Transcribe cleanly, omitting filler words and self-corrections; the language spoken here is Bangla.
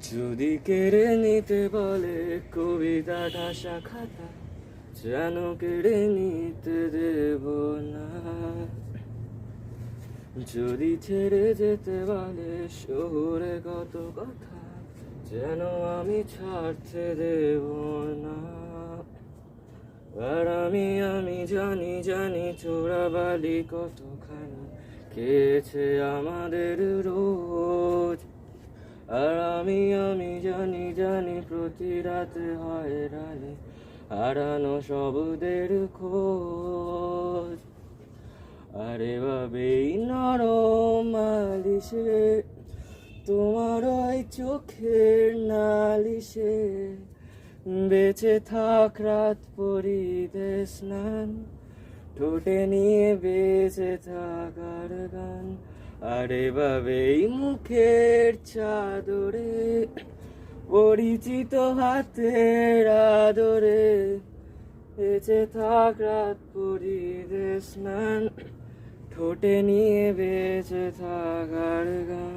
যদি কেড়ে নিতে বলে কবিতা ঠাসা খাতা, যেন কেড়ে নিতে দেব না। যদি ছেড়ে যেতে বলে শহুরে কত কথা, যেন আমি ছাড়তে দেব না। আর আমি জানি চোরাবালি কতখানি খেয়েছে আমাদের রোজ। আর আমি জানি প্রতি রাতে হয় রানে হারানো শব্দের খোঁজ। আরে ভাবেই নরম মালিশে, তোমার ওই চোখের নালিশে, বেঁচে থাক রাত পরিতে স্নান, ঠোঁটে নিয়ে বেঁচে থাকার গান। আরে ভাবেই মুখের চাদরে, পরিচিত হাতের আদরে, বেঁচে থাক রাত পরিতে স্নান, ঠোঁটে নিয়ে বেঁচে থাকার গান।